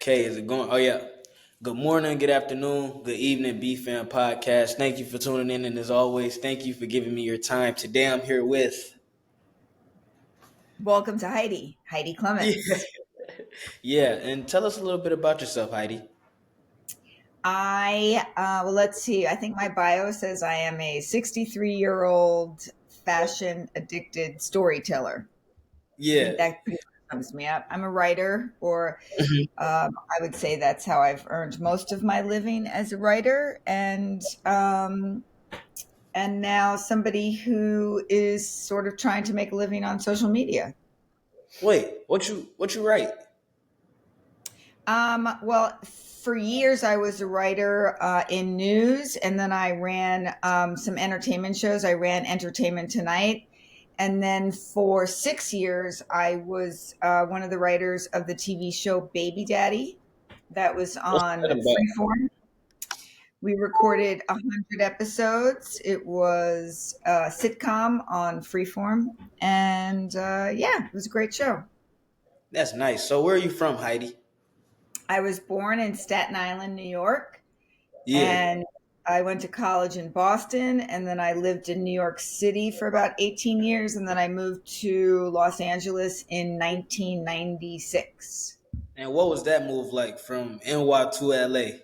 Okay, is it going? Oh yeah. Good morning, good afternoon, good evening, B Fam Podcast. Thank you for tuning in, and as always, thank you for giving me your time. Today, I'm here with Welcome to Heidi yeah, Clements. yeah, and tell us a little bit about yourself, Heidi. Well, let's see. I think my bio says I am a 63-year-old fashion addicted storyteller. I Yeah. think that pretty much sums me up. I'm a writer, or Mhm. I would say that's how I've earned most of my living as a writer, and now somebody who is sort of trying to make a living on social media. Wait, what you write? Well, for years I was a writer in news, and then I ran some entertainment shows. I ran Entertainment Tonight, and then for 6 years I was one of the writers of the TV show Baby Daddy, that was What's on that about? Freeform. We recorded 100 episodes. It was a sitcom on Freeform, and yeah, it was a great show. That's nice. So, where are you from, Heidi? I was born in Staten Island, New York, Yeah. and I went to college in Boston, and then I lived in New York City for about 18 years, and then I moved to Los Angeles in 1996. And what was that move like from NY to LA?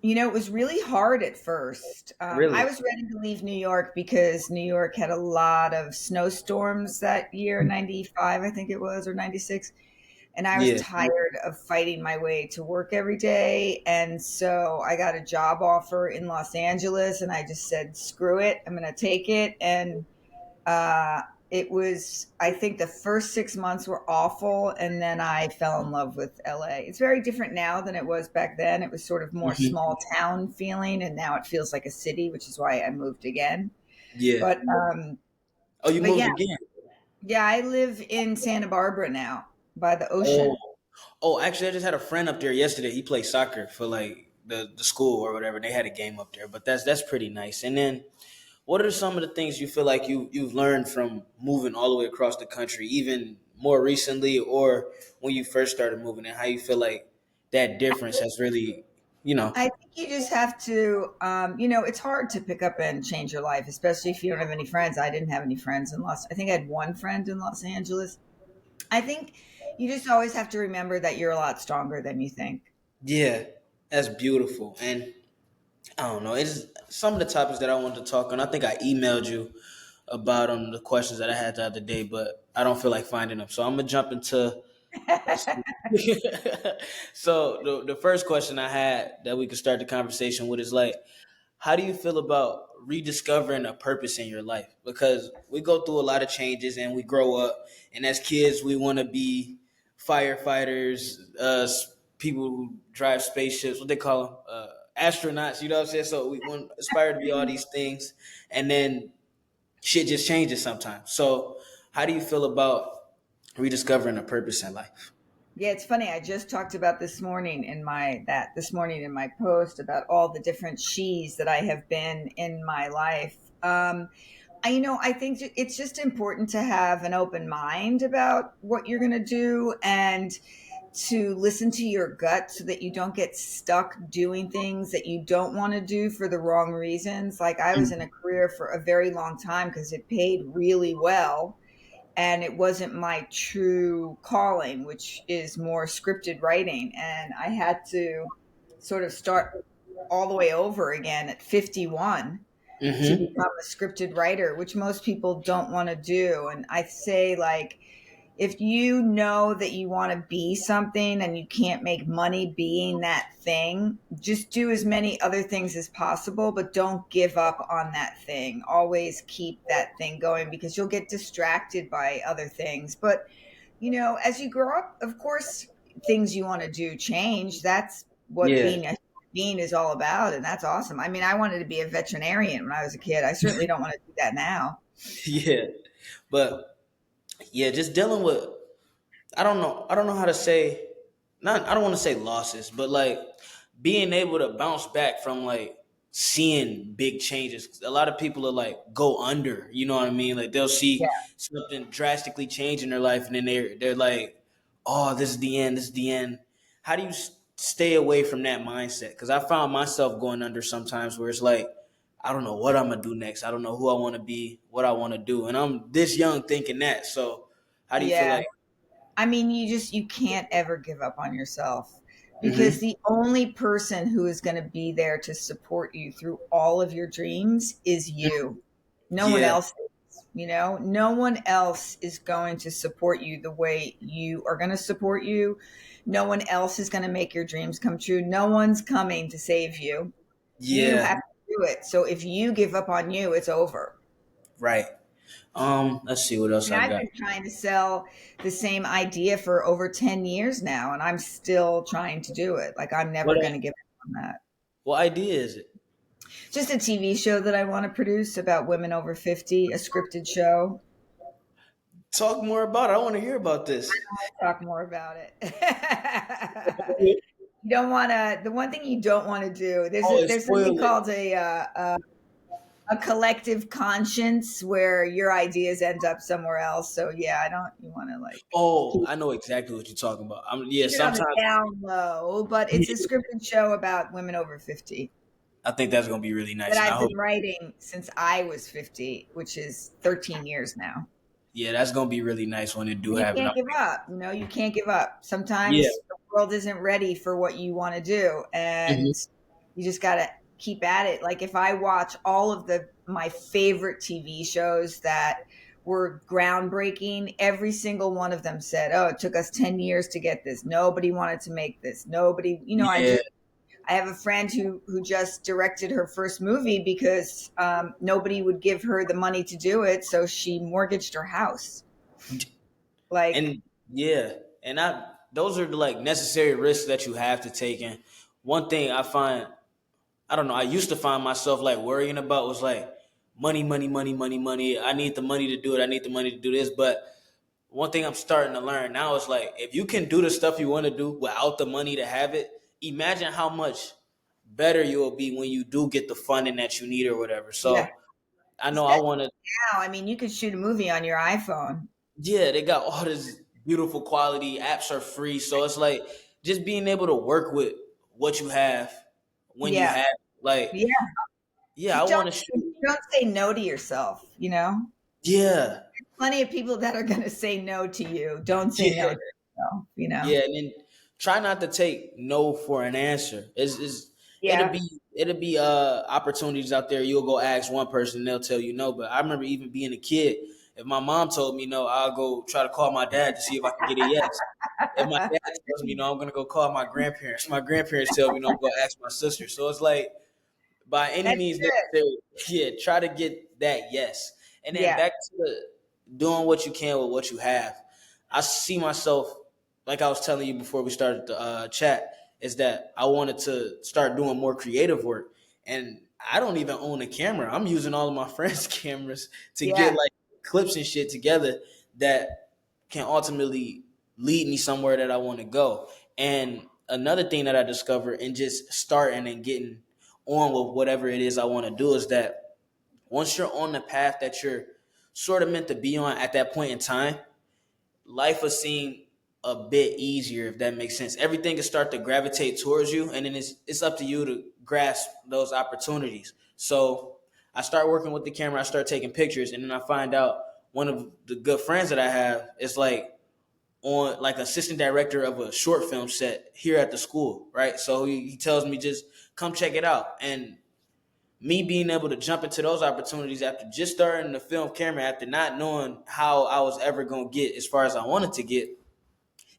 It was really hard at first. I Really? was ready to leave New York because New York had a lot of snowstorms that year, 95, I think it was, or 96. And I was Yeah. tired of fighting my way to work every day. And so I got a job offer in Los Angeles, and I just said, screw it, I'm going to take it. And uh, I think the first 6 months were awful. And then I fell in love with LA. It's very different now than it was back then. It was sort of more Hmm. small town feeling. And now it feels like a city, which is why I moved again. Yeah. But, Oh, you but moved yeah, again? yeah, I live in Santa Barbara now by the Oh. ocean. Oh, actually, I just had a friend up there yesterday. He played soccer for like the school or whatever. They had a game up there, but that's pretty nice. And then, what are some of the things you feel like you've learned from moving all the way across the country, even more recently, or when you first started moving, and how you feel like that difference has really, you know, I think you just have to, it's hard to pick up and change your life, especially if you don't have any friends. I didn't have any friends in I think I had one friend in Los Angeles. I think you just always have to remember that you're a lot stronger than you think. yeah, that's beautiful. And I don't know, it's some of the topics that I wanted to talk on. I think I emailed you about the questions that I had the other day, but I don't feel like finding them. So I'm gonna jump into. Let's see. So the first question I had that we could start the conversation with is like, how do you feel about rediscovering a purpose in your life? Because we go through a lot of changes and we grow up, and as kids we want to be firefighters, people who drive spaceships, what they call them, astronauts. You know what I'm saying? So we want aspire to be all these things, and then shit just changes sometimes. So how do you feel about rediscovering a purpose in life? Yeah, it's funny. I just talked about this morning in my post about all the different she's that I have been in my life. I think it's just important to have an open mind about what you're going to do and to listen to your gut so that you don't get stuck doing things that you don't want to do for the wrong reasons. Like I was in a career for a very long time because it paid really well and it wasn't my true calling, which is more scripted writing. And I had to sort of start all the way over again at 51 to Mm-hmm. become a scripted writer, which most people don't want to do. And I say, like, if you know that you want to be something and you can't make money being that thing, just do as many other things as possible, but don't give up on that thing. Always keep that thing going because you'll get distracted by other things. But, as you grow up, of course, things you want to do change. That's what Yeah. being a being is all about. And that's awesome. I mean, I wanted to be a veterinarian when I was a kid. I certainly don't want to do that now. Yeah. But yeah, just dealing with I don't know how to say, not I don't want to say losses, but like being able to bounce back from like seeing big changes. A lot of people are like go under, you know what I mean? Like they'll Yeah. see something drastically change in their life and then they're like, "Oh, this is the end, this is the end." how do you stay away from that mindset? Because I found myself going under sometimes where it's like, I don't know what I'm gonna do next. I don't know who I want to be, what I want to do, and I'm this young thinking that. So, how do you feel Yeah. like? I mean, you can't ever give up on yourself, because Hmm. the only person who is going to be there to support you through all of your dreams is you. No one Yeah, else is, no one else is going to support you the way you are going to support you. No one else is going to make your dreams come true. No one's coming to save you. You yeah, have to do it. So if you give up on you, it's over. right. Let's see what else And I I've got. been trying to sell the same idea for over 10 years now, and I'm still trying to do it. Like, I'm never What going to give up on that. what idea is it? Just a TV show that I want to produce about women over 50, a scripted show. Talk more about it. I want to hear about this. I'll talk more about it. You don't want to, the one thing you don't want to do, Oh, it there's something spoiled it. called a collective conscience where your ideas end up somewhere else. So yeah, I don't, you want to like Oh, I know exactly what you're talking about. Yeah, keep it on the sometimes down low, but it's a scripted show about women over 50 I think that's gonna be really that nice, and I I've hope. been writing since I was 50, which is 13 years now. Yeah, that's gonna be really nice when it do And you happen. can't give up. You can't give up. Yeah. Sometimes the world isn't ready for what you want to do, Hmm. and you just got to keep at it. Like, if I watch all of the my favorite TV shows that were groundbreaking, every single one of them said, "Oh, it took us 10 years to get this. Nobody wanted to make this. Nobody, Yeah. I have a friend who just directed her first movie because nobody would give her the money to do it, so she mortgaged her house. Like, And yeah, and I those are the like necessary risks that you have to take. And one thing I find, I don't know, I used to find myself like worrying about was like money, money, money, money, money. I need the money to do it. I need the money to do this. But one thing I'm starting to learn now is like if you can do the stuff you want to do without the money to have it, imagine how much better you'll be when you do get the funding that you need or whatever. yeah, So I know I especially want to. now. I mean, you could shoot a movie on your iPhone. Yeah, they got all this beautiful quality. Apps are free, so it's like just being able to work with what you have when you Yeah, have like yeah. yeah, I Just want to shoot. don't say no to yourself. Yeah, Plenty of people that are going to say no to you. Don't say no yeah, to yourself. yeah, and then try not to take no for an answer. Is Yeah. it'll be opportunities out there. You'll go ask one person, they'll tell you no. But I remember even being a kid. If my mom told me no, I'll go try to call my dad to see if I can get a yes. If my dad tells me no, I'm gonna go call my grandparents. My grandparents tell me no, I'm gonna ask my sister. So it's like by any That's means good. necessary, yeah, try to get that yes. And then Yeah. back to doing what you can with what you have. I see myself, like I was telling you before we started the chat, is that I wanted to start doing more creative work. And I don't even own a camera. I'm using all of my friends' cameras to get Yeah. like clips and shit together that can ultimately lead me somewhere that I want to go. And another thing that I discovered in just starting and getting on with whatever it is I want to do is that once you're on the path that you're sort of meant to be on at that point in time, life will seem a bit easier if that makes sense. Everything will start to gravitate towards you, and then it's up to you to grasp those opportunities. So I start working with the camera, I start taking pictures, and then I find out one of the good friends that I have is like on like assistant director of a short film set here at the school, right? So he tells me just come check it out. And me being able to jump into those opportunities after just starting the film camera, after not knowing how I was ever gonna get as far as I wanted to get,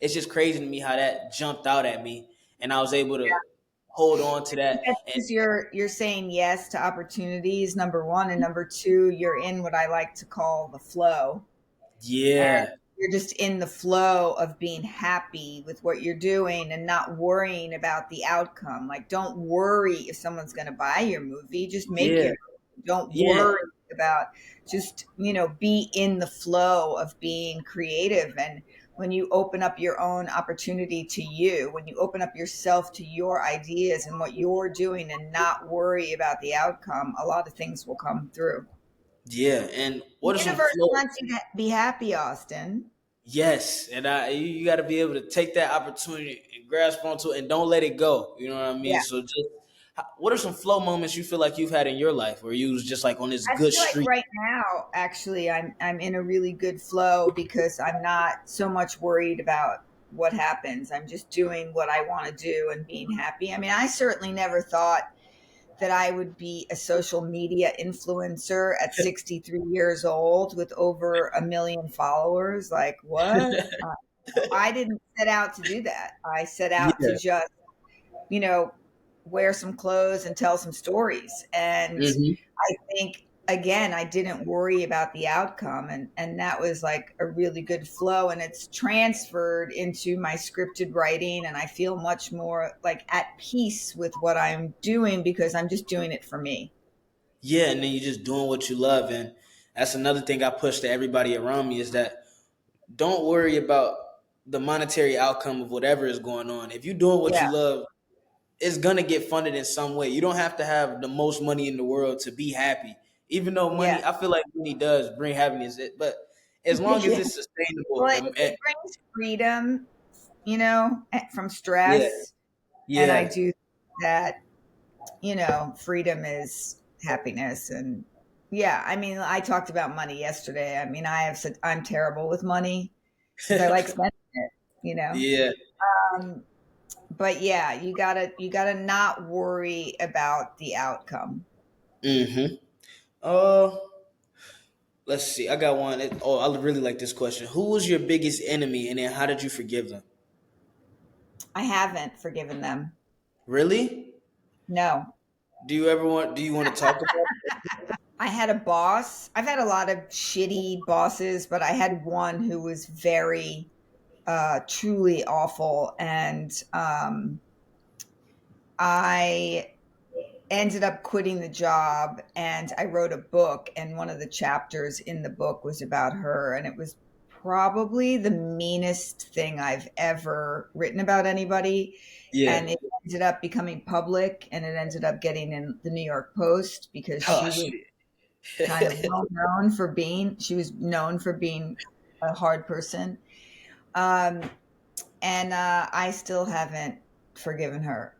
it's just crazy to me how that jumped out at me, and I was able to hold on to that. And Because you're saying yes to opportunities, number one, and number two, you're in what I like to call the flow. And yeah, you're just in the flow of being happy with what you're doing and not worrying about the outcome. Like, don't worry if someone's going to buy your movie, just make yeah, your movie. Don't yeah, worry about, just, be in the flow of being creative. And when you open up your own opportunity to you, when you open up yourself to your ideas and what you're doing and not worry about the outcome, a lot of things will come through. yeah. And The what are some universe flow? wants you to be happy, Austin. Yes, and you got to be able to take that opportunity and grasp onto it and don't let it go. You know what I mean? Yeah. So just what are some flow moments you feel like you've had in your life where you was just like on this I good feel like streak? right now, actually, I'm in a really good flow because I'm not so much worried about what happens. I'm just doing what I want to do and being happy. I mean, I certainly never thought that I would be a social media influencer at 63 years old with over a million followers. Like, what? I didn't set out to do that. I set out to Yeah. just, you know, wear some clothes and tell some stories. And Hmm. I think again, I didn't worry about the outcome, and that was like a really good flow, and it's transferred into my scripted writing, and I feel much more like at peace with what I'm doing because I'm just doing it for me. Yeah, and then you're just doing what you love, and that's another thing I push to everybody around me is that don't worry about the monetary outcome of whatever is going on. If you're doing what Yeah, you love, it's gonna get funded in some way. You don't have to have the most money in the world to be happy. Even though yeah. money, I feel like money does bring happiness, but as long as Yeah. it's sustainable, Well, it brings freedom, from yeah, stress, and I yeah, do that. Freedom is happiness. And yeah, I mean, I talked about money yesterday. I mean, I have said I'm terrible with money because I like spending it, you know. yeah. Um, but yeah, you gotta not worry about the outcome. Mm-hmm. Uh, let's see. I got one. Oh, I really like this question. Who was your biggest enemy, and then how did you forgive them? I haven't forgiven them. Really? No. Do you ever want? Do you want to talk about? I had a boss. I've had a lot of shitty bosses, but I had one who was very truly awful. And I ended up quitting the job, and I wrote a book, and one of the chapters in the book was about her, and it was probably the meanest thing I've ever written about anybody. Yeah. And it ended up becoming public, and it ended up getting in the New York Post because Oh she was kind of shit. she was known for being a hard person. Um, and I still haven't forgiven her.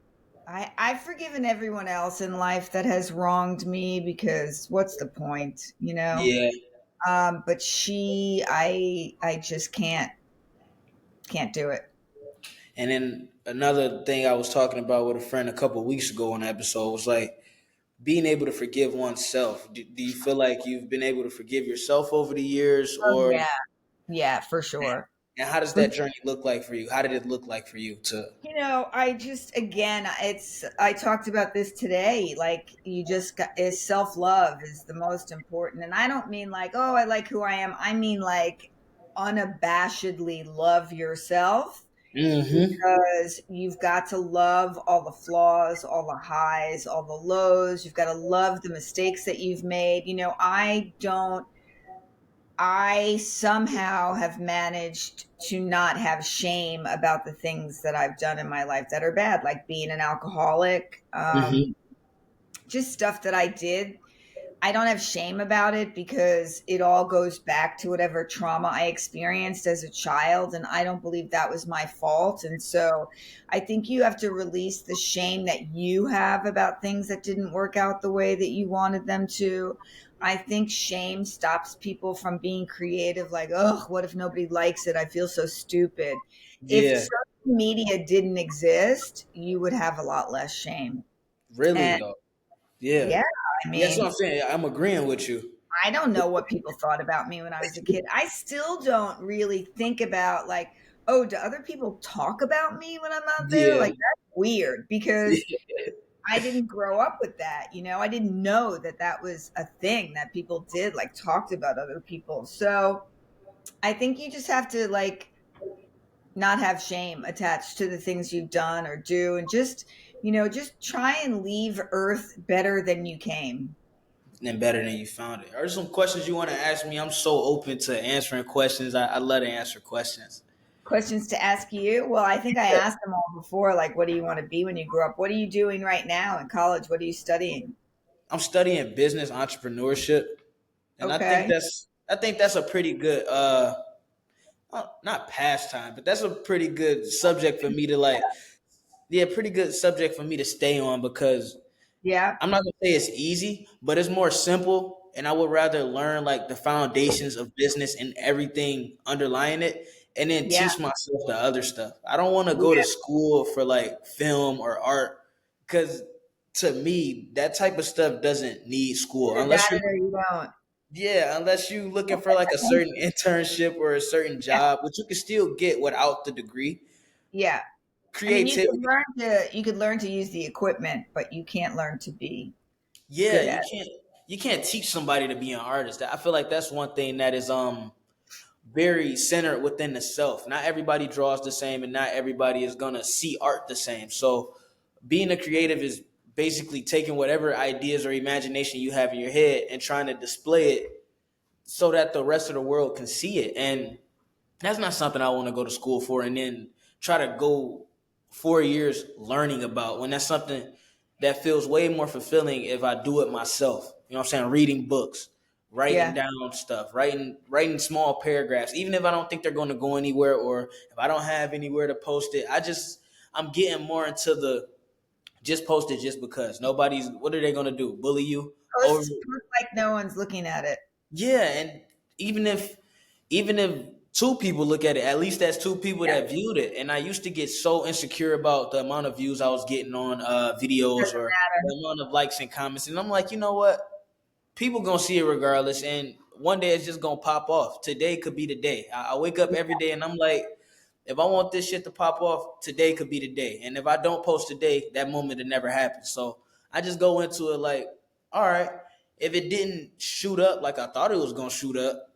I've forgiven everyone else in life that has wronged me because what's the point, you know? Yeah. But I just can't do it. And then another thing I was talking about with a friend a couple of weeks ago on the episode was like being able to forgive oneself. Do you feel like you've been able to forgive yourself over the years, Oh or yeah, yeah, for sure. and how does For that journey look like for you? How did it look like for you to? I just again, I talked about this today. Like you just got is self love is the most important, and I don't mean like oh I like who I am. I mean like unabashedly love yourself Mm-hmm. because you've got to love all the flaws, all the highs, all the lows. You've got to love the mistakes that you've made. I somehow have managed to not have shame about the things that I've done in my life that are bad, like being an alcoholic, Mm-hmm. just stuff that I did. I don't have shame about it because it all goes back to whatever trauma I experienced as a child. And I don't believe that was my fault. And so I think you have to release the shame that you have about things that didn't work out the way that you wanted them to. I think shame stops people from being creative, like, oh, what if nobody likes it? I feel so stupid. If Yeah. social media didn't exist, you would have a lot less shame. Really And though. Yeah. yeah, I Yeah, that's what I'm mean, saying. I'm agreeing with you. I don't know what people thought about me when I was a kid. I still don't really think about like, oh, do other people talk about me when I'm out there? Yeah. Like that's weird because I didn't grow up with that, I didn't know that that was a thing that people did like talked about other people. So, I think you just have to like not have shame attached to the things you've done or do and just try and leave earth better than you came. And better than you found it. Are there some questions you want to ask me? I'm so open to answering questions. I love to answer questions. Questions to ask you? Well, I think I asked them all before. Like, what do you want to be when you grow up? What are you doing right now in college? What are you studying? I'm studying business entrepreneurship, and Okay. I think that's a pretty good not pastime, but that's a pretty good subject for me to like. Yeah, pretty good subject for me to stay on because Yeah, I'm not gonna say it's easy, but it's more simple. And I would rather learn like the foundations of business and everything underlying it, and then yeah, teach myself the other stuff. I don't want to go to yeah. school for like film or art because to me that type of stuff doesn't need school Either unless that you, or you don't. yeah, unless you looking for like a certain internship or a certain Yeah, job, which you can still get without the degree. yeah. I mean, Creativity. you could learn to use the equipment, but you can't learn to be Yeah, good at you can't teach somebody to be an artist. I feel like that's one thing that is very centered within the self. Not everybody draws the same and not everybody is gonna see art the same. So being a creative is basically taking whatever ideas or imagination you have in your head and trying to display it so that the rest of the world can see it. And that's not something I want to go to school for and then try to go 4 years learning about when that's something that feels way more fulfilling if I do it myself. You know what I'm saying? Reading books, it. writing Yeah. down stuff, writing small paragraphs, even if I don't think they're going to go anywhere or if I don't have anywhere to post it. I'm getting more into the just post it just because. Nobody's what are they going to do? Bully you? Or Post like no one's looking at it. yeah, and even if even if two people look at it, at least that's two people Yeah, that viewed it. And I used to get so insecure about the amount of views I was getting on videos doesn't or matter. the amount of likes and comments. And I'm like, you know what? People gonna see it regardless, and one day it's just gonna pop off. Today could be the day. I wake up every day and I'm like, if I want this shit to pop off, today could be the day. And if I don't post today, that moment it never happens. So I just go into it like, all right, if it didn't shoot up like I thought it was gonna shoot up,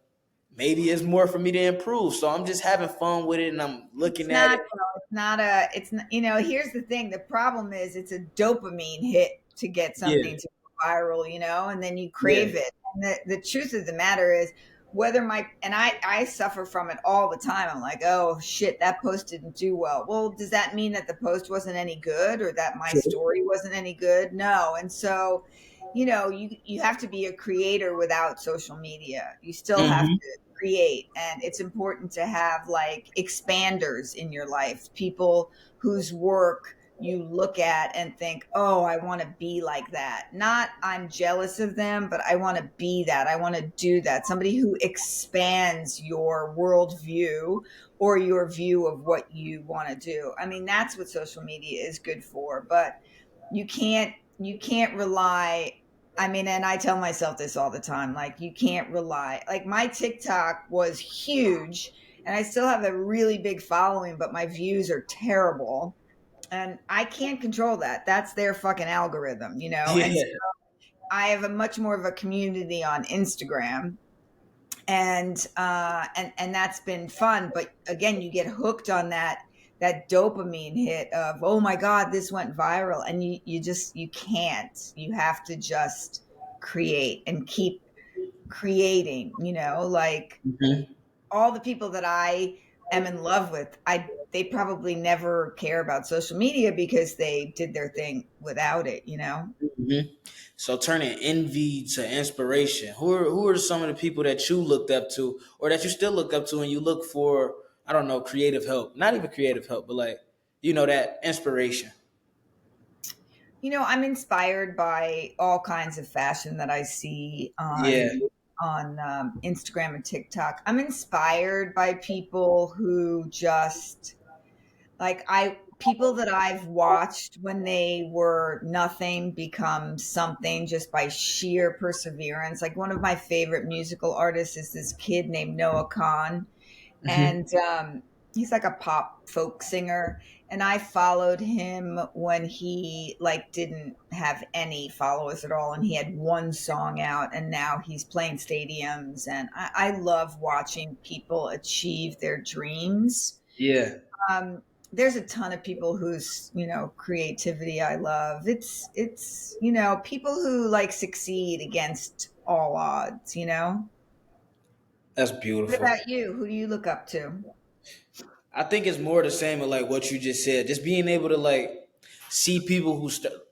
maybe it's more for me to improve. So I'm just having fun with it and I'm It's looking at not, it. though. It's not a, it's not, here's the thing. The problem is it's a dopamine hit to get Yeah, something to go viral, and then you yeah, crave it. And the truth of the matter is whether I suffer from it all the time. I'm like, oh shit, that post didn't do well. Well, does that mean that the post wasn't any good or that my true. story wasn't any good? No. And so, you have to be a creator without social media. You still have Hmm. to create, and it's important to have like expanders in your life, people whose work you look at and think, oh, I want to be like that. Not I'm jealous of them, but I want to be that. I want to do that. Somebody who expands your worldview or your view of what you want to do. I mean, that's what social media is good for, but you can't rely. I mean, and I tell myself this all the time, like you can't rely. Like my TikTok was huge and I still have a really big following, but my views are terrible. And I can't control that. That's their fucking algorithm, And Yeah, so I have a much more of a community on Instagram, and that's been fun. But again, you get hooked on that dopamine hit of, oh my god, this went viral, and you can't. You have to just create and keep creating. Like hmm, all the people that I am in love with, they probably never care about social media because they did their thing without it. hmm. So turning envy to inspiration. Who are some of the people that you looked up to, or that you still look up to, and you look for? I don't know, creative help. Not even creative help, but like that inspiration. I'm inspired by all kinds of fashion that I see Yeah. on Instagram and TikTok. I'm inspired by people who just like I people that I've watched when they were nothing become something just by sheer perseverance. Like one of my favorite musical artists is this kid named Noah Kahn, Hmm. and he's like a pop folk singer. And I followed him when he like didn't have any followers at all, and he had one song out, and now he's playing stadiums. And I love watching people achieve their dreams. Yeah, There's a ton of people whose creativity I love. It's people who like succeed against all odds. that's What beautiful. about you? Who do you look up to? I think it's more the same of like what you just said. Just being able to like see people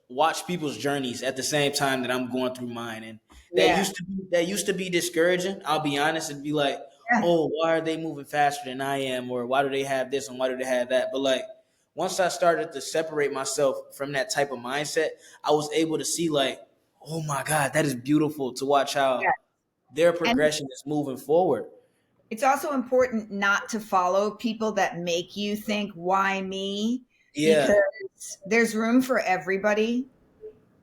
watch people's journeys at the same time that I'm going through mine, and Yeah. that used to be discouraging. I'll be honest and be like, Yeah. oh, why are they moving faster than I am, or why do they have this and why do they have that? But like once I started to separate myself from that type of mindset, I was able to see like, oh my God, that is beautiful to watch Yeah. how their And progression is moving forward. it's also important not to follow people that make you think, why me? Yeah. Because there's room for everybody.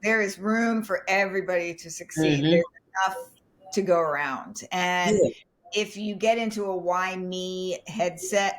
There is room for everybody to succeed. Mm-hmm. There's enough to go around. And Yeah. if you get into a why me headspace,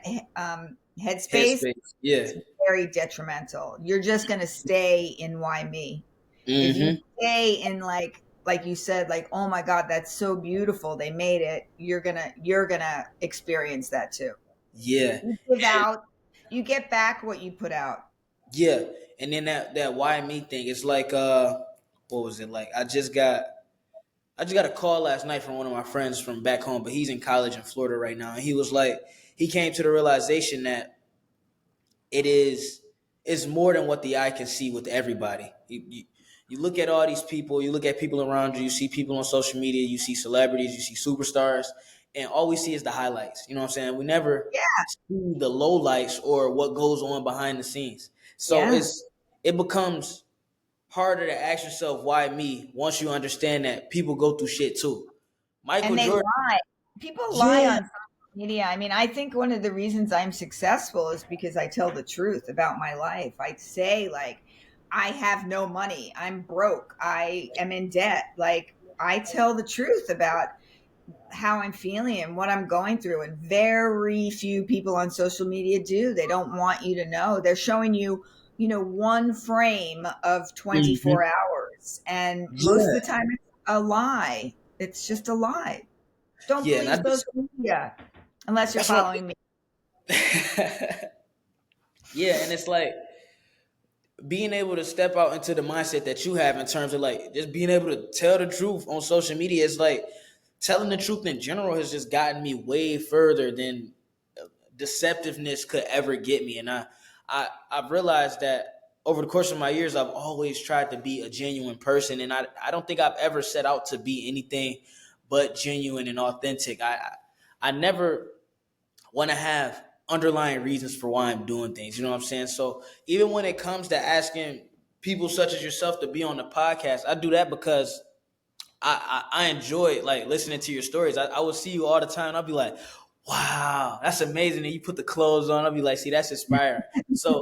Headspace. Yeah. it's very detrimental. You're just going to stay in why me. If you Mm-hmm. stay in like you said, like, oh my God, that's so beautiful, they made it, you're gonna experience that too. Yeah. You give out, you get back what you put out. Yeah. And then that why me thing, it's like what was it like? I just got a call last night from one of my friends from back home, but he's in college in Florida right now. And he was like, he came to the realization that it is it's more than what the eye can see with everybody. You look at all these people, you look at people around you, you see people on social media, you see celebrities, you see superstars, and all we see is the highlights. You know what I'm saying? We never Yeah. see the lowlights or what goes on behind the scenes. So Yeah. it becomes harder to ask yourself why me once you understand that people go through shit too. Michael And they Jordan, lie. People lie yeah. on social media. I mean, I think one of the reasons I'm successful is because I tell the truth about my life. I say, like, I have no money, I'm broke, I am in debt. Like, I tell the truth about how I'm feeling and what I'm going through. And very few people on social media do. They don't want you to know. They're showing you, one frame of Hmm. 24 hours. And most of the Yeah. time, it's a lie. It's just a lie. Don't Yeah, and believe I just social media unless you're that's what following me. yeah, and it's like being able to step out into the mindset that you have in terms of like just being able to tell the truth on social media is like telling the truth in general has just gotten me way further than deceptiveness could ever get me. And I've realized that over the course of my years, I've always tried to be a genuine person, and I don't think I've ever set out to be anything but genuine and authentic. I never want to have underlying reasons for why I'm doing things. You know what I'm saying? So even when it comes to asking people such as yourself to be on the podcast, I do that because I enjoy like listening to your stories. I will see you all the time. And I'll be like, wow, that's amazing. And you put the clothes on. I'll be like, see, that's inspiring. So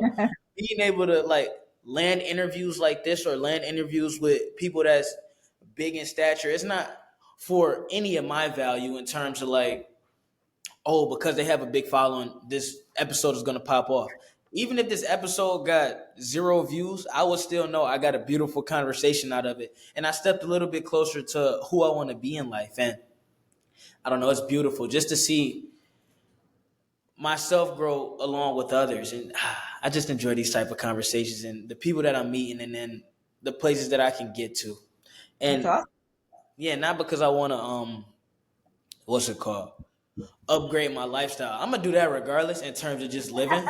being able to like land interviews like this or land interviews with people that's big in stature, it's not for any of my value in terms of like, oh, because they have a big following, this episode is gonna pop off. Even if this episode got 0 views, I would still know I got a beautiful conversation out of it. And I stepped a little bit closer to who I want to be in life. And I don't know, it's beautiful just to see myself grow along with others. And I just enjoy these type of conversations and the people that I'm meeting and then the places that I can get to. That's And awesome. yeah, not because I wanna what's it called? Upgrade my lifestyle. I'm gonna do that regardless in terms of just living.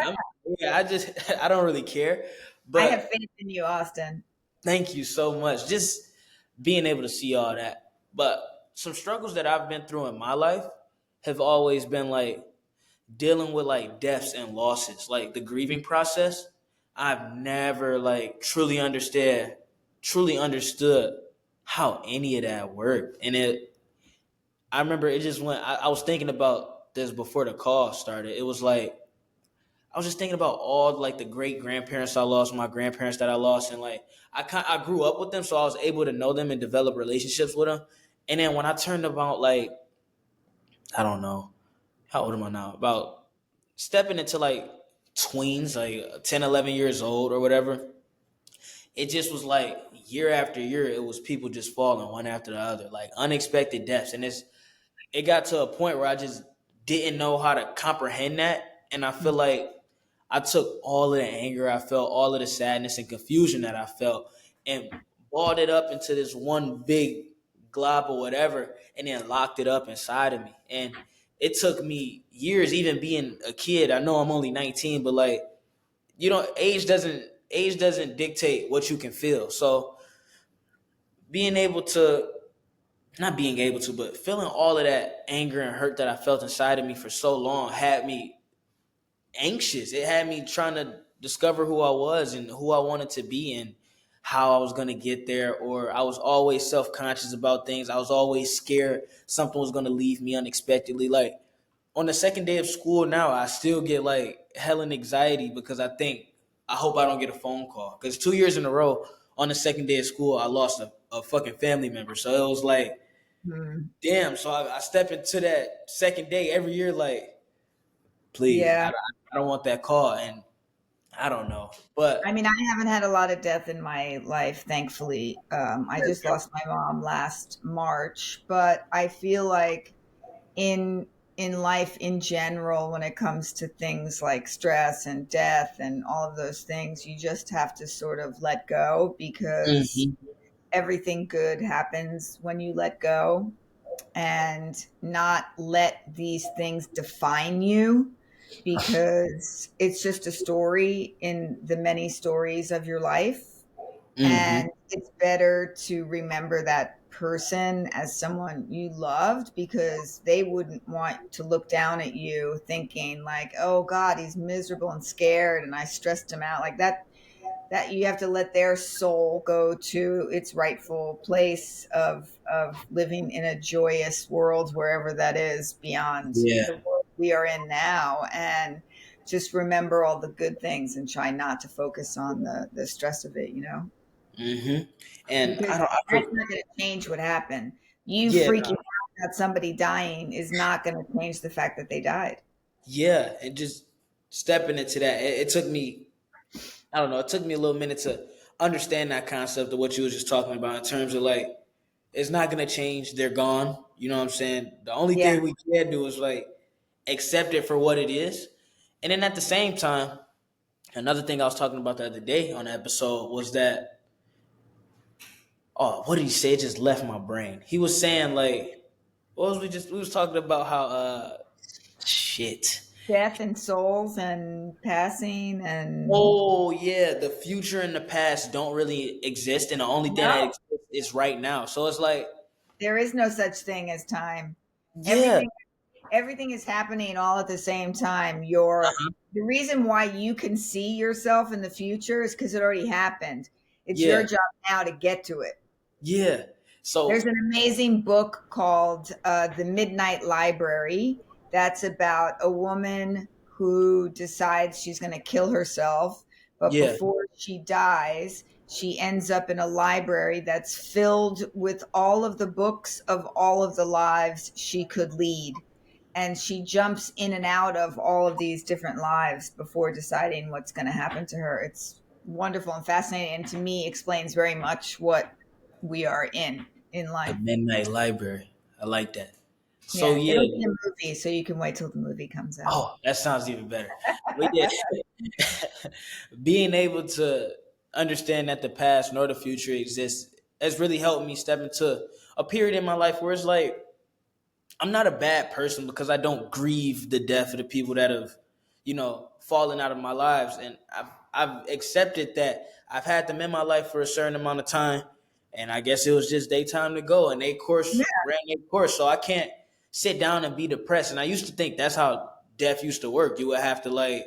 Yeah, I just I don't really care. I have But faith in you, Austin. thank you so much. Just being able to see all that. But some struggles that I've been through in my life have always been like dealing with like deaths and losses, like the grieving process. I've never like truly understood how any of that worked. And I remember it just went I was thinking about this before the call started. It was like I was just thinking about all like the great grandparents I lost, my grandparents that I lost, and like I grew up with them, so I was able to know them and develop relationships with them. And then when I turned about like I don't know how old am I now? About stepping into like tweens, like 10, 11 years old or whatever. It just was like year after year, it was people just falling one after the other, like unexpected deaths, and it got to a point where I just didn't know how to comprehend that. And I feel like I took all of the anger I felt, all of the sadness and confusion that I felt, and balled it up into this one big glob or whatever, and then locked it up inside of me. And it took me years, even being a kid. I know I'm only 19, but like, age doesn't dictate what you can feel. So being able to not being able to, but feeling all of that anger and hurt that I felt inside of me for so long had me anxious. It had me trying to discover who I was and who I wanted to be and how I was going to get there. Or I was always self conscious about things. I was always scared something was going to leave me unexpectedly. Like on the second day of school now, I still get like hell anxiety because I hope I don't get a phone call. Because 2 years in a row on the second day of school, I lost a fucking family member. So it was like, Hmm. damn. So I step into that second day every year, like, please, Yeah. I don't want that call. And I don't know, but I mean, I haven't had a lot of death in my life, thankfully. I just lost my mom last March, but I feel like in life in general, when it comes to things like stress and death and all of those things, you just have to sort of let go because Mhm. everything good happens when you let go, and not let these things define you, because it's just a story in the many stories of your life. Mhm. And it's better to remember that person as someone you loved, because they wouldn't want to look down at you thinking like, oh God, he's miserable and scared and I stressed him out like that. That you have to let their soul go to its rightful place of living in a joyous world, wherever that is, beyond the Yeah. world we are in now. And just remember all the good things and try not to focus on the stress of it, Mhm. And because I don't. I that's feel. not going to change what happened. You Yeah. freaking Nah. out about somebody dying is not going to change the fact that they died. Yeah. And just stepping into that, it took me. I don't know. It took me a little minute to understand that concept of what you was just talking about in terms of like it's not gonna change. They're gone. You know what I'm saying? The only Yeah. thing we can do is like accept it for what it is. And then at the same time, another thing I was talking about the other day on the episode was that what did he say? It just left my brain. He was saying like what was we was talking about how shit. Death and souls and passing and Oh yeah, the future and the past don't really exist, and the only thing that no. exists is right now. So it's like, There is no such thing as time. yeah, Everything is happening all at the same time. Your uh-huh, The reason why you can see yourself in the future is because it already happened. It's your yeah, job now to get to it. yeah. There's So an amazing book called The Midnight Library that's about a woman who decides she's going to kill herself. But yeah, before she dies, she ends up in a library that's filled with all of the books of all of the lives she could lead. And she jumps in and out of all of these different lives before deciding what's going to happen to her. It's wonderful and fascinating. And to me, explains very much what we are in the life. Midnight Library. I like that. So Yeah, it'll yeah, be a movie, so you can wait till the movie comes out. oh, that sounds even better. But yeah, being able to understand that the past nor the future exists has really helped me step into a period in my life where it's like I'm not a bad person because I don't grieve the death of the people that have, fallen out of my lives, and I've accepted that I've had them in my life for a certain amount of time, and I guess it was just their time to go, and they Yeah, course ran their course, so I can't sit down and be depressed. And I used to think that's how death used to work. You would have to like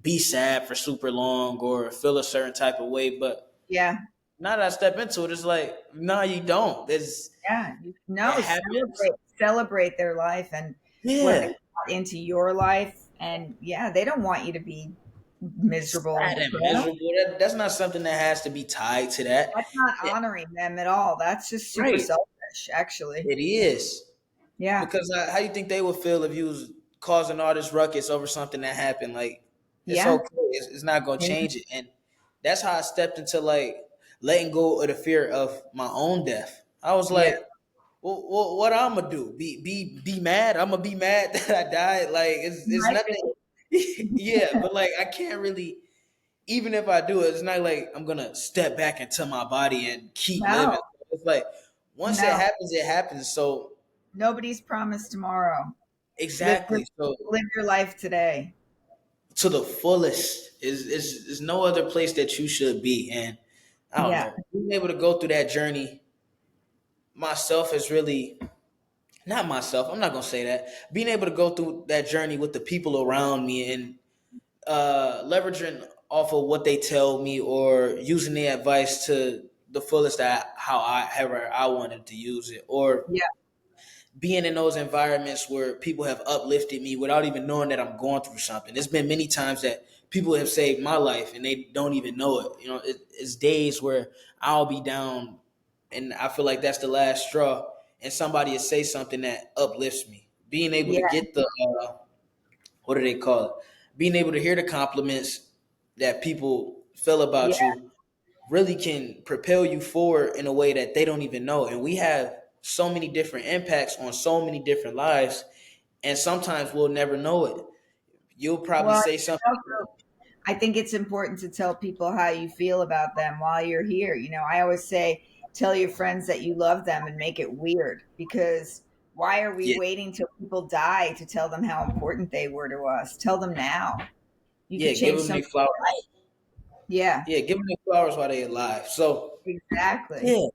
be sad for super long or feel a certain type of way, but yeah, now that I step into it, it's like, no, you don't. yeah. It No, happens. celebrate their life and what they Yeah. brought into your life. And yeah, they don't want you to be miserable and Sad and depressed. miserable. That's not something that has to be tied to that. That's not It- honoring them at all. That's just super right. selfish, actually. It is. Yeah, Because how you think they would feel if you was causing all this ruckus over something that happened? Like, it's yeah, okay. It's not going to yeah, change it. And that's how I stepped into like letting go of the fear of my own death. I was yeah. like, well, what I'm gonna do? Be mad? I'm gonna be mad that I died. Like, You it's might nothing. be. Yeah, but like I can't really. Even if I do it, it's not like I'm gonna step back into my body and keep living. No, It's like once it no. happens, it happens. So Nobody's promised tomorrow. exactly. So Live your life today. to the fullest is no other place that you should be. And I don't Yeah. know, being able to go through that journey myself is really not myself. I'm not gonna say that. Being able to go through that journey with the people around me and leveraging off of what they tell me or using their advice to the fullest that how I ever I wanted to use it, or Yeah. being in those environments where people have uplifted me without even knowing that I'm going through something. There's been many times that people have saved my life and they don't even know it. You know, it's days where I'll be down and I feel like that's the last straw, and somebody will say something that uplifts me. Being able Yeah. to get the what do they call it? Being able to hear the compliments that people feel Yeah. about you really can propel you forward in a way that they don't even know. And we have so many different impacts on so many different lives, and sometimes we'll never know it. You'll probably Well, say something. I think it's important to tell people how you feel about them while you're here. I always say, tell your friends that you love them and make it weird, because why are we Yeah, waiting till people die to tell them how important they were to us? Tell them now. You yeah, could give change them their something. flowers. Yeah, Yeah, give them their flowers while they're alive. So exactly. yeah,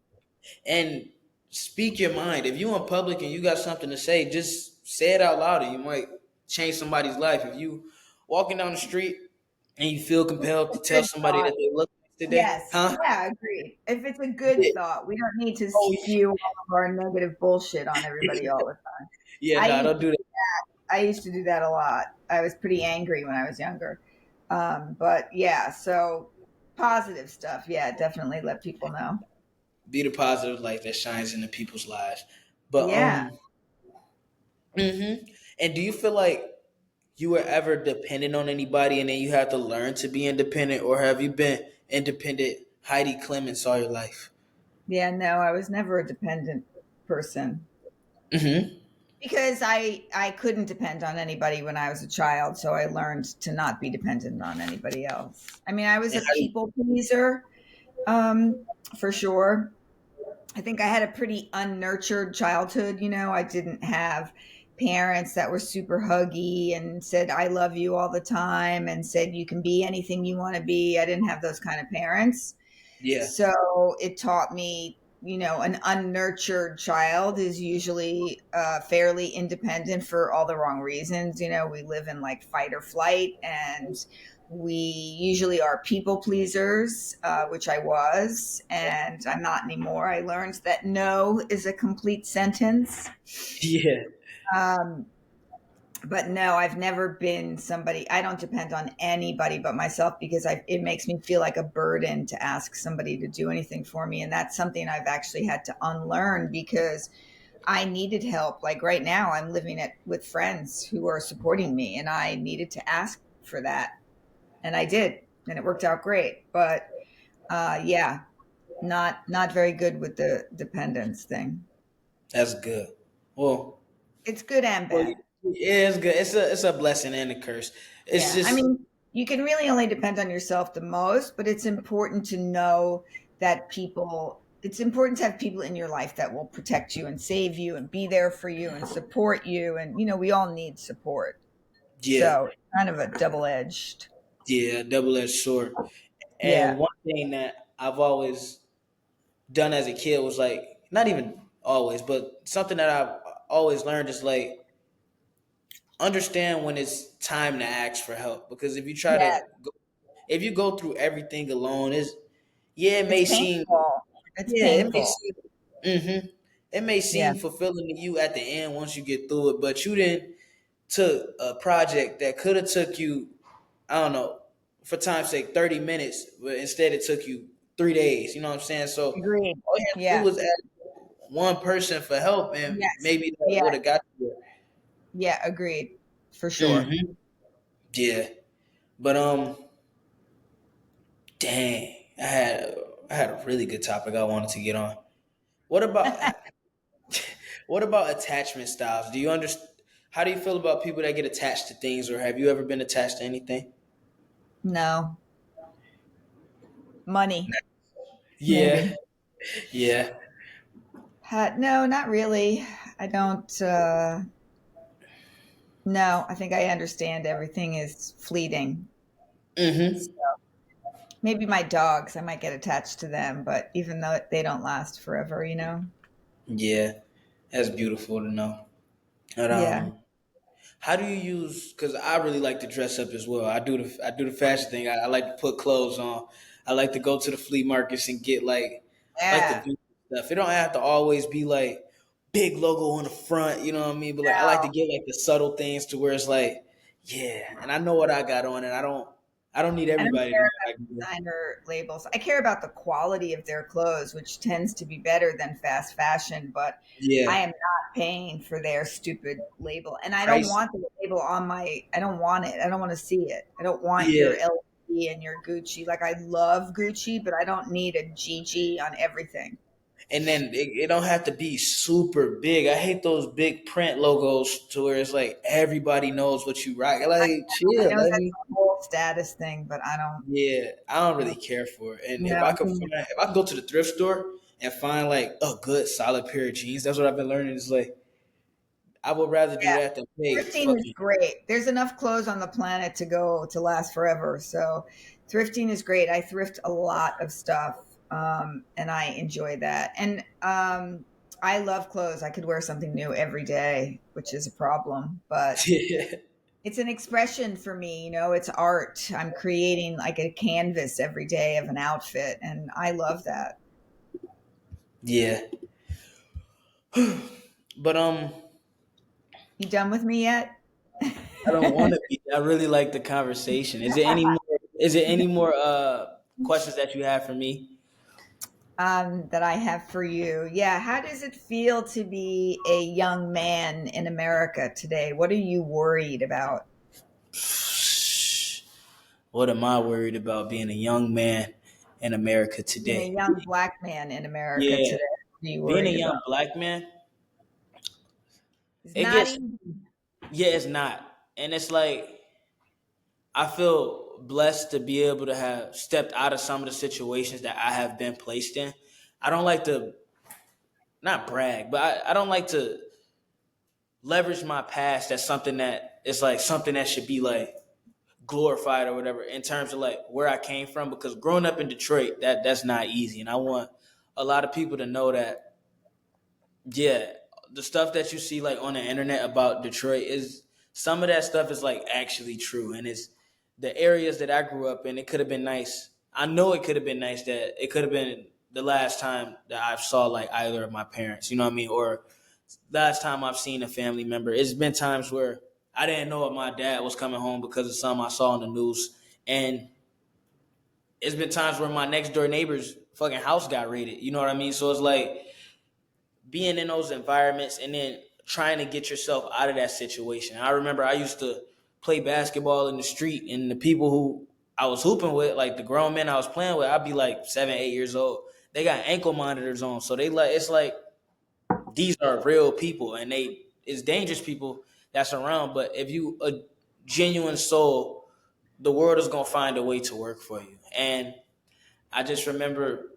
and speak your mind. If you in public and you got something to say, just say it out loud, and you might change somebody's life. If you walking down the street and you feel compelled to tell Good somebody thought. that they look nice today, Yes. huh? Yeah, agreed. If it's a good Yeah. thought, we don't need to Oh spew all of our negative bullshit on everybody all the time. yeah, I no, used don't do that. I used to do that a lot. I was pretty angry when I was younger. But yeah, so positive stuff. Yeah, definitely let people know. Be the positive light that shines into people's lives. But Yeah. and do you feel like you were ever dependent on anybody and then you had to learn to be independent, or have you been independent Heidi Clements all your life? Yeah, no, I was never a dependent person Mm-hmm. because I couldn't depend on anybody when I was a child, so I learned to not be dependent on anybody else. I mean, I was And a how do you, people pleaser, for sure. I think I had a pretty unnurtured childhood. I didn't have parents that were super huggy and said, I love you all the time and said, you can be anything you want to be. I didn't have those kind of parents. yeah, So it taught me, an unnurtured child is usually fairly independent for all the wrong reasons. We live in like fight or flight, and we usually are people pleasers, which I was, and I'm not anymore. I learned that no is a complete sentence. yeah, Um, but no, I've never been somebody. I don't depend on anybody but myself because it makes me feel like a burden to ask somebody to do anything for me. And that's something I've actually had to unlearn because I needed help. Like right now, I'm living with friends who are supporting me, and I needed to ask for that. And I did, and it worked out great. But yeah, not very good with the dependence thing. that's good. Well, It's good and well, bad. yeah, it's good. It's a blessing and a curse. It's Yeah. I just mean, you can really only depend on yourself the most, but it's important to know that it's important to have people in your life that will protect you and save you and be there for you and support you. And, we all need support. yeah, So it's kind of a double edged. yeah, double edged sword. And Yeah. one thing that I've always done as a kid was like, not even always, but something that I've always learned is like, understand when it's time to ask for help. Because if you try Yeah. to go, if you go through everything alone, is yeah, it It's may seem, painful. It's yeah, it may painful. seem, it may Yeah. seem fulfilling to you at the end once you get through it, but you didn't took a project that could have took you, I don't know, for time's sake, 30 minutes, but instead it took you 3 days. You know what I'm saying? So Agreed. all you had to do Yeah. was ask one person for help, and Yes. maybe that Yeah. would have got you Yeah. Agreed. For there. sure. Yeah, but dang, I had a really good topic I wanted to get on. What about what about attachment styles? Do you understand? How do you feel about people that get attached to things, or have you ever been attached to anything? No. Money, Yeah, maybe. yeah. No, not really. I don't. No, I think I understand everything is fleeting. So Mm-hmm. maybe my dogs, I might get attached to them, but even though they don't last forever. Yeah, that's beautiful to know. But Yeah. how do you use? Because I really like to dress up as well. I do the fashion thing. I like to put clothes on. I like to go to the flea markets and get like I like the Yeah. vintage stuff. It don't have to always be like big logo on the front. You know what I mean? But like I like to get like the subtle things to where it's like, yeah, and I know what I got on, and I don't need I don't everybody to care know what I about can do. designer labels. I care about the quality of their clothes, which tends to be better than fast fashion, but I Yeah, am not paying for their stupid label. And I don't price. want the label on my I don't want it. I don't want to see it. I don't want Yeah, your LV and your Gucci. Like I love Gucci, but I don't need a GG on everything. and then it don't have to be super big. I hate those big print logos to where it's like everybody knows what you rock. Like, I chill, know let that's me. a whole status thing, but Yeah, I don't I really don't care for it. And no. if I could go to the thrift store and find like a good solid pair of jeans, that's what I've been learning. Is like I would rather do Yeah. that than pay Thrifting is fucking. great. There's enough clothes on the planet to last forever. So thrifting is great. I thrift a lot of stuff, and I enjoy that. And I love clothes. I could wear something new every day, which is a problem, but Yeah, it's an expression for me. It's art. I'm creating like a canvas every day of an outfit, and I love that. yeah. But You done with me yet? I don't want to be. I really like the conversation. Is there any more? Is there any more questions that you have for me? That I have for you. Yeah. How does it feel to be a young man in America today? What are you worried about? What am I worried about being a young man in America Being a today? young black man in America Yeah, today, what are you being a worried young about? black man, It's it not gets easy. yeah, it's not, and it's like I feel blessed to be able to have stepped out of some of the situations that I have been placed in. I don't like to not brag, but I don't like to leverage my past as something that is like something that should be like glorified or whatever in terms of like where I came from because growing up in Detroit that's not easy and I want a lot of people to know that yeah, the stuff that you see like on the internet about Detroit is some of that stuff is like actually true, and it's the areas that I grew up in. It could have been nice. I know it could have been nice that it could have been the last time that I saw like either of my parents. You know what I mean? Or last time I've seen a family member. It's been times where I didn't know if my dad was coming home because of something I saw on the news, and it's been times where my next door neighbor's fucking house got raided. You know what I mean? So it's like being in those environments and then trying to get yourself out of that situation. I remember I used to play basketball in the street, and the people who I was hooping with, like the grown men I was playing with, I'd be like 7, 8 years old. They got ankle monitors on, so they like it's like these are real people, and they it's dangerous people that's around. But if you a genuine soul, the world is gonna find a way to work for you. And I just remember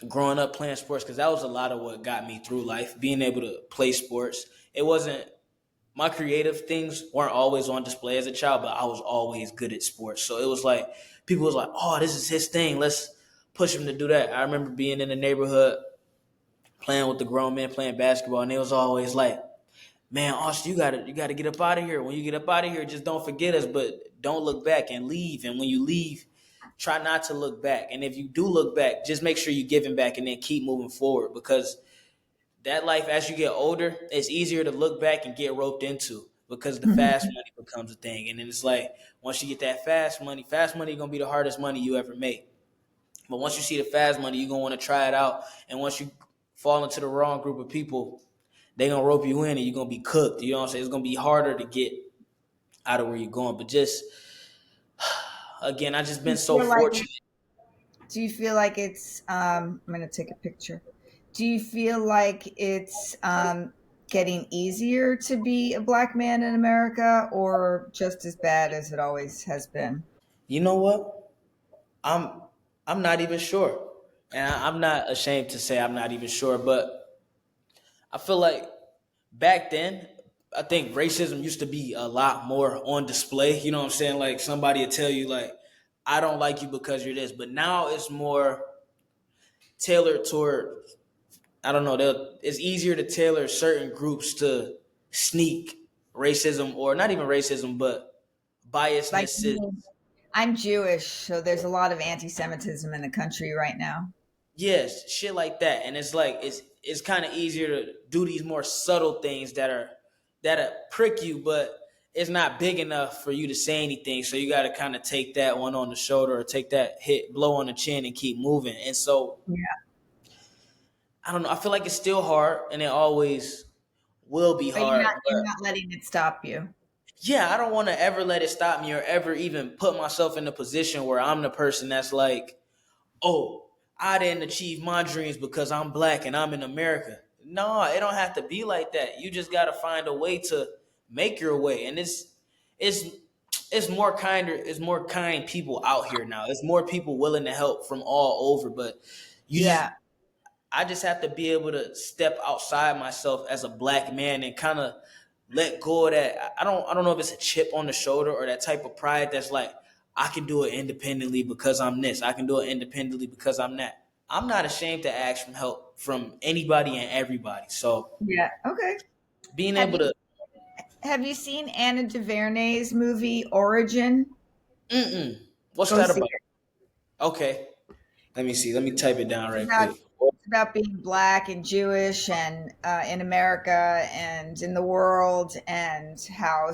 growing up playing sports because that was a lot of what got me through life. Being able to play sports, it wasn't my creative things weren't always on display as a child, but I was always good at sports. So it was like people was like, "Oh, this is his thing. Let's push him to do that." I remember being in the neighborhood playing with the grown men playing basketball, and it was always like, "Man, Austin, you gotta get up out of here. When you get up out of here, just don't forget us, but don't look back and leave. And when you leave, try not to look back. And if you do look back, just make sure you give him back and then keep moving forward because that life, as you get older, it's easier to look back and get roped into because the fast money becomes a thing. And then it's like once you get that fast money gonna be the hardest money you ever make. But once you see the fast money, you're gonna want to try it out. And once you fall into the wrong group of people, they gonna rope you in and you're gonna be cooked. You know what I'm saying? It's gonna be harder to get out of where you're going. But just again, I just Do been you so feel like fortunate. it's I'm going to take a picture. Do you feel like it's getting easier to be a black man in America or just as bad as it always has been? You know what? I'm I'm not even sure. And I'm not ashamed to say I'm not even sure, but I feel like back then, I think racism used to be a lot more on display. You know what I'm saying? Like somebody would tell you like, I don't like you because you're this. But now it's more tailored toward I don't know. It's easier to tailor certain groups to sneak racism, or not even racism, but Like biasness. me, I'm Jewish, so there's a lot of anti-Semitism in the country right now. Yes, shit like that. And it's like it's kind of easier to do these more subtle things that prick you, but it's not big enough for you to say anything. So you got to kind of take that one on the shoulder, or take that hit blow on the chin, and keep moving. And so Yeah, I don't know. I feel like it's still hard, and it always will be but you're hard. not you're But not letting it stop you. yeah, I don't want to ever let it stop me, or ever even put myself in a position where I'm the person that's like, oh, I didn't achieve my dreams because I'm black and I'm in America. No, it don't have to be like that. You just got to find a way to make your way. And it's it's more kind people out here now. It's more people willing to help from all over, but you just Yeah, I just have to be able to step outside myself as a black man and kind of let go of that. I don't know if it's a chip on the shoulder or that type of pride that's like, I can do it independently because I'm this. I can do it independently because I'm that. I'm not ashamed to ask for help from anybody and everybody. So yeah. Okay. being Have able you to have you seen Anna DuVernay's movie Origin? mm-mm. What's Go that see about? it. Okay. Let me see. Let me type it down It's right about quick. it's about being black and Jewish and in America and in the world, and how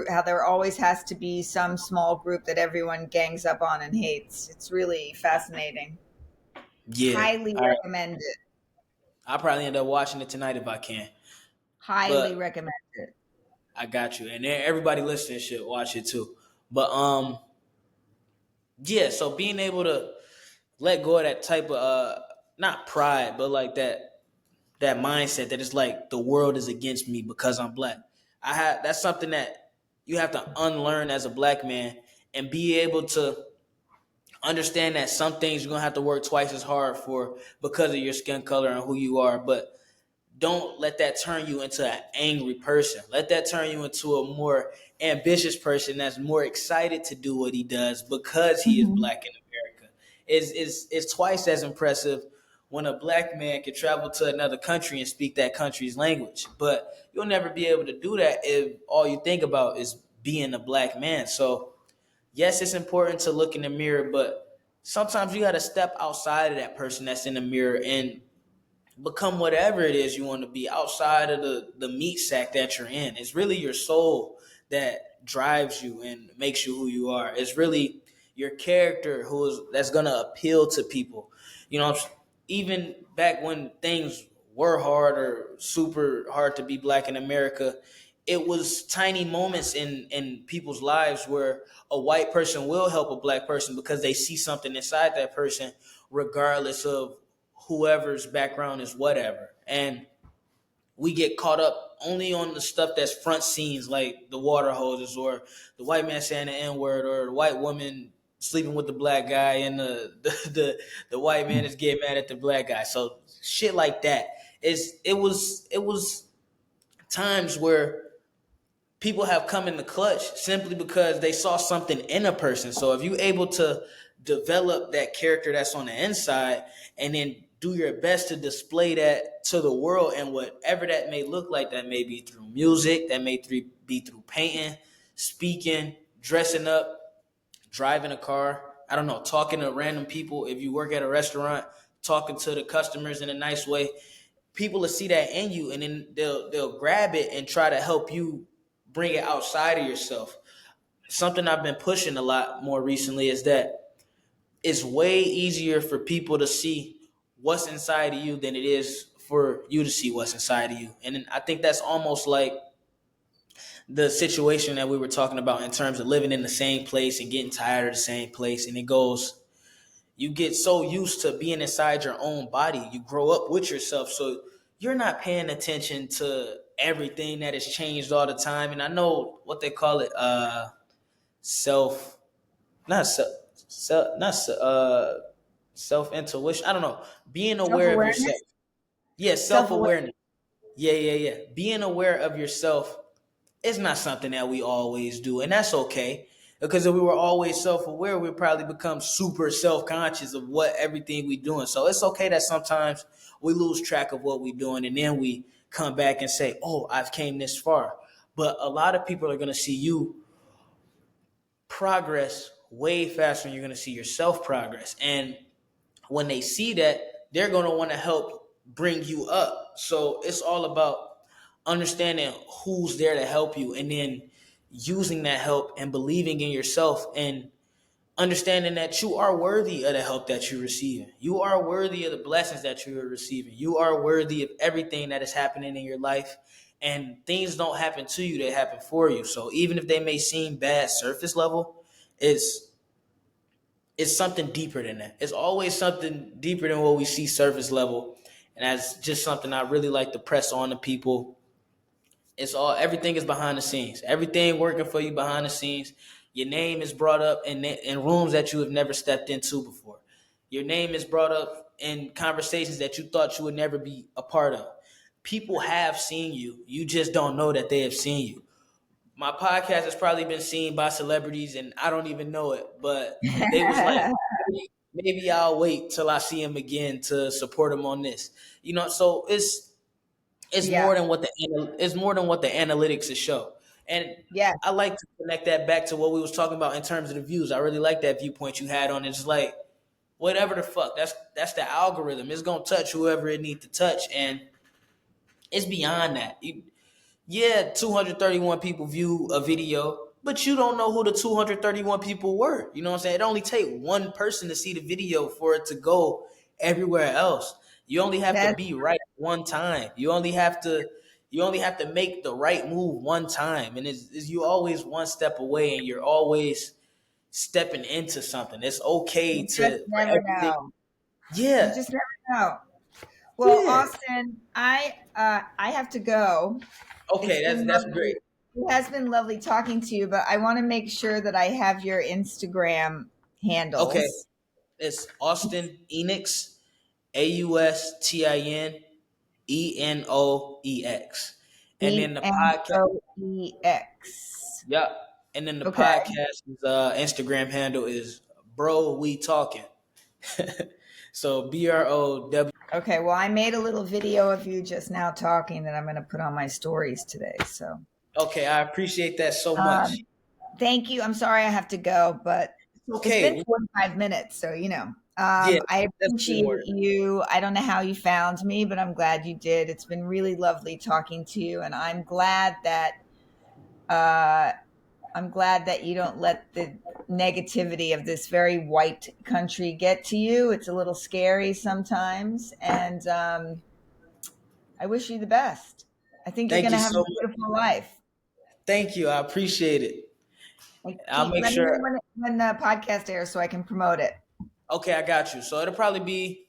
how there always has to be some small group that everyone gangs up on and hates. It's really fascinating. Yeah. Highly All right. recommend it. I'll probably end up watching it tonight if I can. But Highly recommend it. I got you. And then everybody listening should watch it too. But yeah, so being able to let go of that type of not pride, but like that mindset that it's like the world is against me because I'm black. That's something that you have to unlearn as a black man, and be able to understand that some things you're gonna have to work twice as hard for because of your skin color and who you are. But don't let that turn you into an angry person. Let that turn you into a more ambitious person that's more excited to do what he does because he is Mhm. black in America. It's twice as impressive when a black man can travel to another country and speak that country's language. But you'll never be able to do that if all you think about is being a black man. So yes, it's important to look in the mirror, but sometimes you got to step outside of that person that's in the mirror and become whatever it is you want to be outside of the meat sack that you're in. It's really your soul that drives you and makes you who you are. It's really your character that's gonna appeal to people. You know, even back when things were hard or super hard to be black in America, it was tiny moments in people's lives where a white person will help a black person because they see something inside that person, regardless of whoever's background is whatever. And we get caught up only on the stuff that's front scenes, like the water hoses, or the white man saying the N-word, or the white woman sleeping with the black guy, and the white man is getting mad at the black guy. So shit like that. It was times where people have come in the clutch simply because they saw something in a person. So if you're able to develop that character that's on the inside, and then do your best to display that to the world, and whatever that may look like, that may be through music, that may be through painting, speaking, dressing up, driving a car, I don't know, talking to random people. If you work at a restaurant, talking to the customers in a nice way, people will see that in you, and then they'll grab it and try to help you bring it outside of yourself. Something I've been pushing a lot more recently is that it's way easier for people to see what's inside of you than it is for you to see what's inside of you. And I think that's almost like the situation that we were talking about in terms of living in the same place and getting tired of the same place. And it goes, you get so used to being inside your own body. You grow up with yourself. So you're not paying attention to everything that has changed all the time. And I know what they call it, self, not self, self intuition. I don't know. Being Self aware of yourself. awareness. Yeah, Self self awareness. awareness. Yeah. Being aware of yourself, it's not something that we always do, and that's okay. Because if we were always self-aware, we'd probably become super self-conscious of what everything we doing. So it's okay that sometimes we lose track of what we're doing, and then we come back and say, "Oh, I've came this far." But a lot of people are going to see you progress way faster than you're going to see yourself progress. And when they see that, they're going to want to help bring you up. So it's all about understanding who's there to help you, and then using that help and believing in yourself, and understanding that you are worthy of the help that you're receiving. You are worthy of the blessings that you are receiving. You are worthy of everything that is happening in your life. And things don't happen to you, they happen for you. So even if they may seem bad surface level, it's it's something deeper than that. It's always something deeper than what we see surface level. And that's just something I really like to press on to people. It's all everything is behind the scenes. Everything working for you behind the scenes. Your name is brought up in rooms that you have never stepped into before. Your name is brought up in conversations that you thought you would never be a part of. People have seen you. You just don't know that they have seen you. My podcast has probably been seen by celebrities and I don't even know it, but they was like, maybe I'll wait till I see him again to support him on this. So it's Yeah. more than what the analytics is show. And Yeah. I like to connect that back to what we was talking about in terms of the views. I really like that viewpoint you had on it. It's like whatever the fuck. That's the algorithm. It's gonna touch whoever it needs to touch, and it's beyond that. Yeah, 231 people view a video, but you don't know who the 231 people were. You know what I'm saying? It only take one person to see the video for it to go everywhere else. You only have to That's be right one time. You only have to make the right move one time, and it's you always one step away, and you're always stepping into something. It's okay you just to for never everything. know. You Yeah, just never know. Well, yeah. Austin, I have to go. It's Okay, that's been that's lovely. great. It has been lovely talking to you, but I want to make sure that I have your Instagram Okay, handles. it's Austin Enix, AustinEnoex. And then the podcast, Enoex. yeah. And then the Okay. podcast Instagram handle is Bro We Talking. So BROW. Okay. Well, I made a little video of you just now talking that I'm going to put on my stories today. So, Okay, I appreciate that so much. um, thank you. I'm sorry I have to go, but It's it's been okay. 45 minutes. So, Yeah, I that's good appreciate work. you. I don't know how you found me, but I'm glad you did. It's been really lovely talking to you. And uh, I'm glad that you don't let the negativity of this very white country get to you. It's a little scary sometimes. And I wish you the best. I think you're Thank going to you have so a much. beautiful life. Thank you. I appreciate it. Like, I'll make let me know sure. when the podcast airs so I can promote it. Okay, I got you. So it'll probably be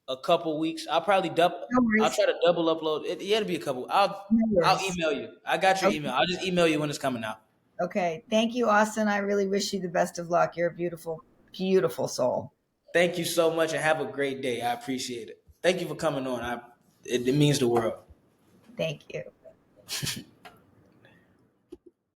a couple weeks. I'll probably double. No I'll worries. try to double upload. Yeah, it'll be a couple. I'll No I'll worries. email you. I got your email. Okay. I'll just email you when it's coming out. Okay. Thank you, Austin. I really wish you the best of luck. You're a beautiful, beautiful soul. Thank you so much and have a great day. I appreciate it. Thank you for coming on. It means the world. Thank you.